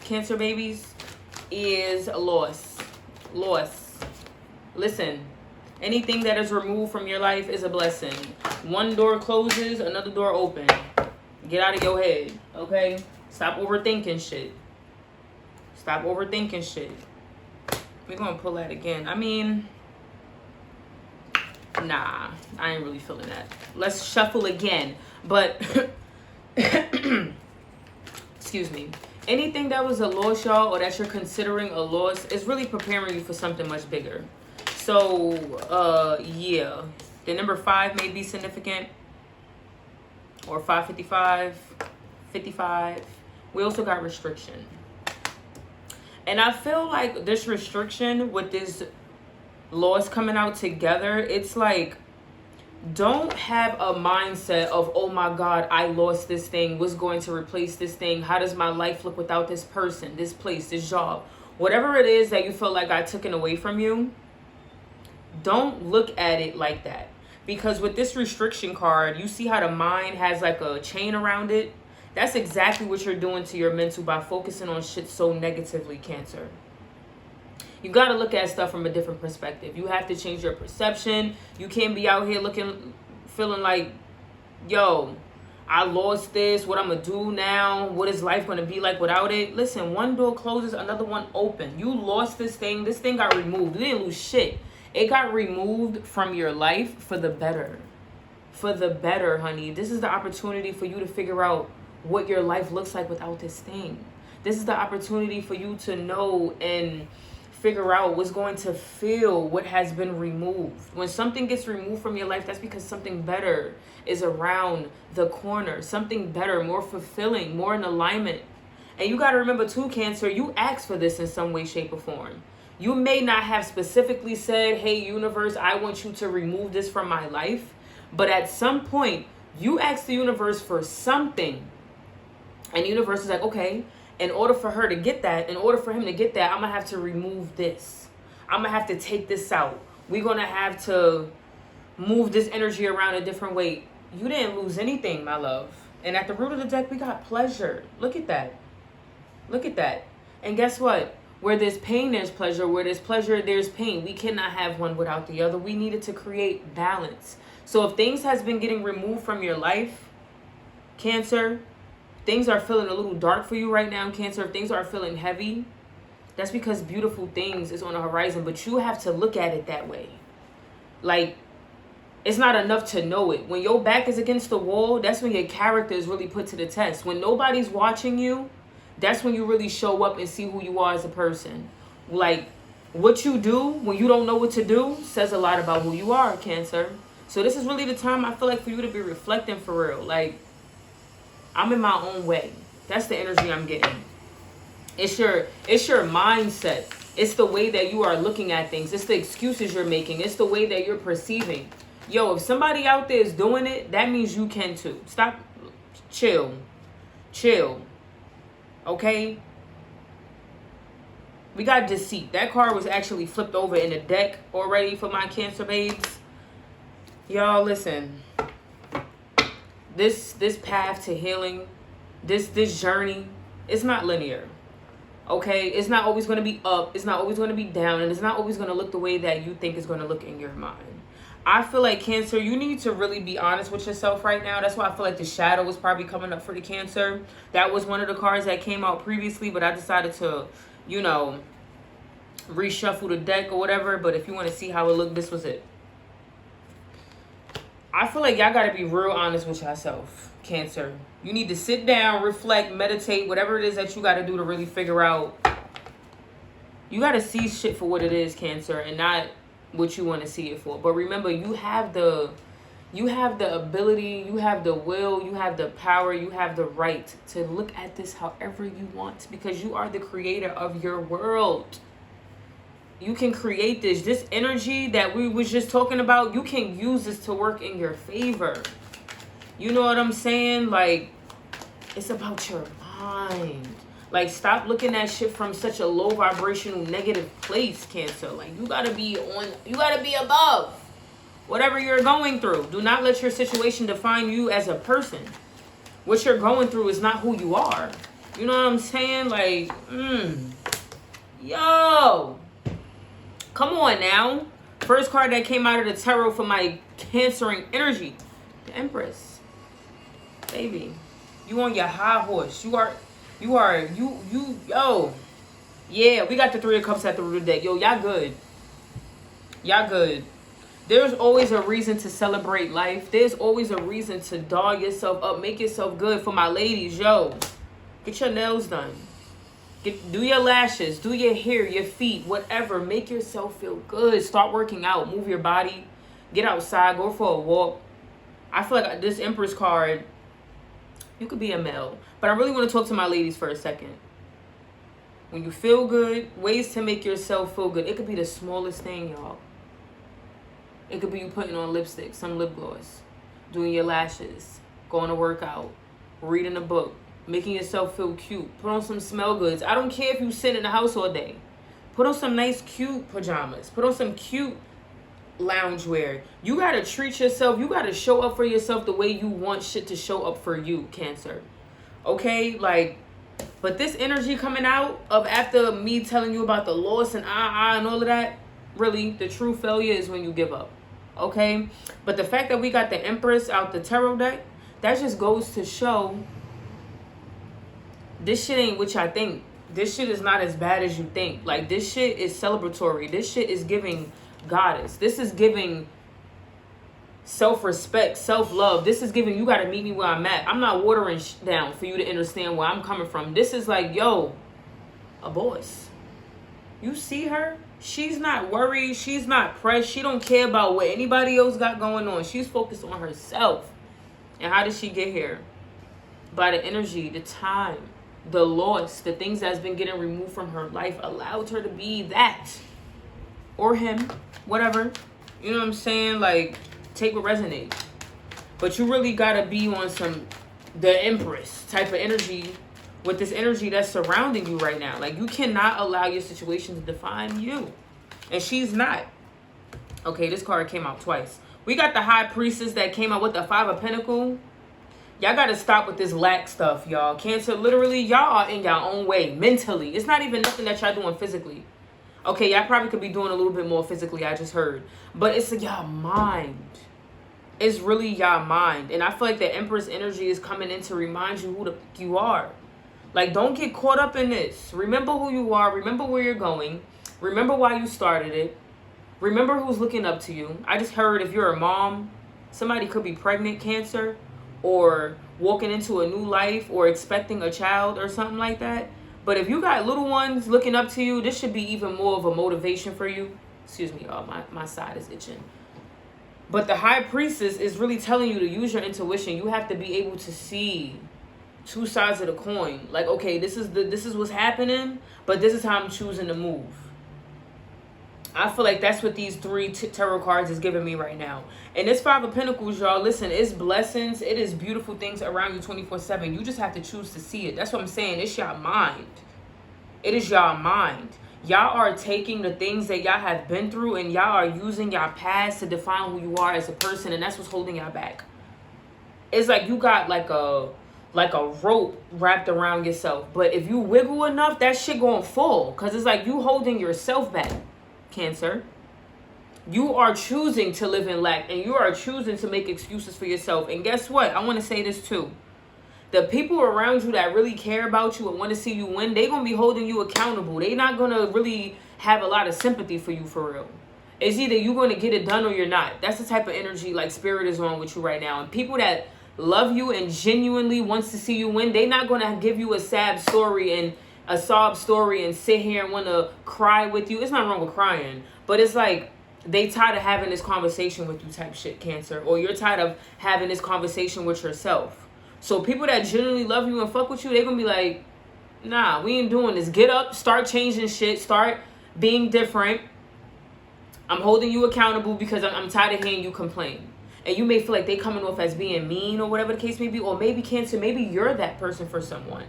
Cancer babies, is loss. Loss. Listen, anything that is removed from your life is a blessing. One door closes, another door opens. Get out of your head, okay? Stop overthinking shit. Stop overthinking shit. We're gonna pull that again. I mean, nah, I ain't really feeling that. Let's shuffle again. But, excuse me. Anything that was a loss, y'all, or that you're considering a loss is really preparing you for something much bigger. So, yeah. The number 5 may be significant. Or 555, 55. We also got restriction. And I feel like this restriction with this loss coming out together, it's like, don't have a mindset of, oh my God, I lost this thing. What's going to replace this thing? How does my life look without this person, this place, this job? Whatever it is that you feel like got taken away from you, don't look at it like that. Because with this restriction card, you see how the mind has like a chain around it? That's exactly what you're doing to your mental by focusing on shit so negatively, Cancer. You got to look at stuff from a different perspective. You have to change your perception. You can't be out here feeling like, yo, I lost this. What I'm going to do now? What is life going to be like without it? Listen, one door closes, another one open. You lost this thing. This thing got removed. You didn't lose shit. It got removed from your life for the better. For the better, honey. This is the opportunity for you to figure out what your life looks like without this thing. This is the opportunity for you to know and figure out what's going to feel what has been removed. When something gets removed from your life, that's because something better is around the corner. Something better, more fulfilling, more in alignment. And you got to remember too, Cancer, you asked for this in some way, shape, or form. You may not have specifically said, hey, universe, I want you to remove this from my life. But at some point, you asked the universe for something. And the universe is like, okay, in order for her to get that, in order for him to get that, I'm going to have to remove this. I'm going to have to take this out. We're going to have to move this energy around a different way. You didn't lose anything, my love. And at the root of the deck, we got pleasure. Look at that. Look at that. And guess what? Where there's pain, there's pleasure. Where there's pleasure, there's pain. We cannot have one without the other. We needed to create balance. So if things has been getting removed from your life, Cancer, things are feeling a little dark for you right now, Cancer. If things are feeling heavy, that's because beautiful things is on the horizon. But you have to look at it that way. Like, it's not enough to know it. When your back is against the wall, that's when your character is really put to the test. When nobody's watching you, that's when you really show up and see who you are as a person. Like, what you do when you don't know what to do says a lot about who you are, Cancer. So this is really the time I feel like for you to be reflecting for real. Like, I'm in my own way. That's the energy I'm getting. It's your mindset. It's the way that you are looking at things. It's the excuses you're making. It's the way that you're perceiving. Yo, if somebody out there is doing it, that means you can too. Stop. Chill. Chill. Okay? We got deceit. That card was actually flipped over in the deck already for my Cancer babes. Y'all, listen. This path to healing, this journey, it's not linear. Okay? It's not always going to be up. It's not always going to be down. And it's not always going to look the way that you think it's going to look in your mind. I feel like, Cancer, you need to really be honest with yourself right now. That's why I feel like the shadow was probably coming up for the Cancer. That was one of the cards that came out previously, but I decided to, you know, reshuffle the deck or whatever. But if you want to see how it looked, this was it. I feel like y'all got to be real honest with yourself, Cancer. You need to sit down, reflect, meditate, whatever it is that you got to do to really figure out. You got to see shit for what it is, Cancer, and not what you want to see it for. But remember, you have the ability, you have the will, you have the power, you have the right to look at this however you want, because you are the creator of your world. You can create this energy that we was just talking about. You can use this to work in your favor. You know what I'm saying? Like, it's about your mind. Like, stop looking at shit from such a low vibrational negative place, Cancer. Like, you gotta be above whatever you're going through. Do not let your situation define you as a person. What you're going through is not who you are. You know what I'm saying? Like, yo. Come on now. First card that came out of the tarot for my cancering energy. The Empress. Baby. You on your high horse. Yo. Yeah, we got the Three of Cups at the root of the deck. Yo, y'all good. Y'all good. There's always a reason to celebrate life. There's always a reason to doll yourself up. Make yourself good. For my ladies, yo. Get your nails done. Do your lashes. Do your hair, your feet, whatever. Make yourself feel good. Start working out. Move your body. Get outside. Go for a walk. I feel like this Empress card, you could be a male. But I really want to talk to my ladies for a second. When you feel good, ways to make yourself feel good. It could be the smallest thing, y'all. It could be you putting on lipstick, some lip gloss, doing your lashes, going to work out, reading a book, making yourself feel cute. Put on some smell goods. I don't care if you sit in the house all day. Put on some nice, cute pajamas. Put on some cute loungewear. You got to treat yourself. You got to show up for yourself the way you want shit to show up for you, Cancer. Okay? Like, but this energy coming out of after me telling you about the loss and and all of that, really, the true failure is when you give up. Okay? But the fact that we got the Empress out the tarot deck, that just goes to show this shit ain't what y'all think. This shit is not as bad as you think. Like, this shit is celebratory. This shit is giving goddess. This is giving self-respect, self-love. This is giving, you got to meet me where I'm at. I'm not watering down for you to understand where I'm coming from. This is like, yo, a boss. You see her? She's not worried. She's not pressed. She don't care about what anybody else got going on. She's focused on herself. And how did she get here? By the energy, the time, the loss, the things that's been getting removed from her life allowed her to be that. Or him. Whatever. You know what I'm saying? Like, take what resonates. But you really got to be on the Empress type of energy with this energy that's surrounding you right now. Like, you cannot allow your situation to define you. And she's not. Okay, this card came out twice. We got the High Priestess that came out with the Five of Pentacles. Y'all got to stop with this lack stuff, y'all. Cancer, literally, y'all are in your own way mentally. It's not even nothing that y'all doing physically. Okay, y'all probably could be doing a little bit more physically, I just heard. But it's y'all mind. It's really y'all mind. And I feel like the Empress energy is coming in to remind you who the fuck you are. Like, don't get caught up in this. Remember who you are. Remember where you're going. Remember why you started it. Remember who's looking up to you. I just heard if you're a mom, somebody could be pregnant, Cancer, or walking into a new life, or expecting a child or something like that. But if you got little ones looking up to you, this should be even more of a motivation for you. Excuse me, y'all. My side is itching. But the High Priestess is really telling you to use your intuition. You have to be able to see two sides of the coin. Like, okay, this is what's happening, but this is how I'm choosing to move. I feel like that's what these three tarot cards is giving me right now. And this Five of Pentacles, y'all, listen, it's blessings. It is beautiful things around you 24/7. You just have to choose to see it. That's what I'm saying. It's your mind. It is your mind. Y'all are taking the things that y'all have been through and y'all are using y'all past to define who you are as a person, and that's what's holding y'all back. It's like you got like a rope wrapped around yourself. But if you wiggle enough, that shit gonna fall. Because it's like you holding yourself back, Cancer. You are choosing to live in lack, and you are choosing to make excuses for yourself. And guess what? I want to say this too. The people around you that really care about you and want to see you win, they going to be holding you accountable. They not going to really have a lot of sympathy for you for real. It's either you're going to get it done or you're not. That's the type of energy like spirit is on with you right now. And people that love you and genuinely wants to see you win, they not going to give you a sad story and a sob story and sit here and want to cry with you. It's not wrong with crying, but it's like they tired of having this conversation with you type shit, Cancer. Or you're tired of having this conversation with yourself. So people that genuinely love you and fuck with you, they're going to be like, nah, we ain't doing this. Get up, start changing shit, start being different. I'm holding you accountable because I'm tired of hearing you complain. And you may feel like they coming off as being mean or whatever the case may be. Or maybe, Cancer, maybe you're that person for someone.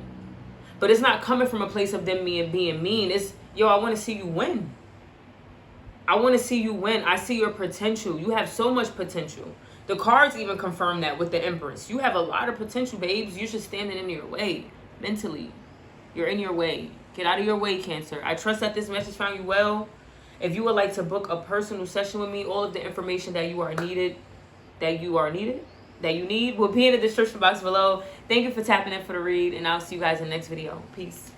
But it's not coming from a place of them being mean. It's, yo, I want to see you win. I want to see you win. I see your potential. You have so much potential. The cards even confirm that with the Empress. You have a lot of potential, babes. You're just standing in your way mentally. You're in your way. Get out of your way, Cancer. I trust that this message found you well. If you would like to book a personal session with me, all of the information that you need will be in the description box below. Thank you for tapping in for the read, and I'll see you guys in the next video. Peace.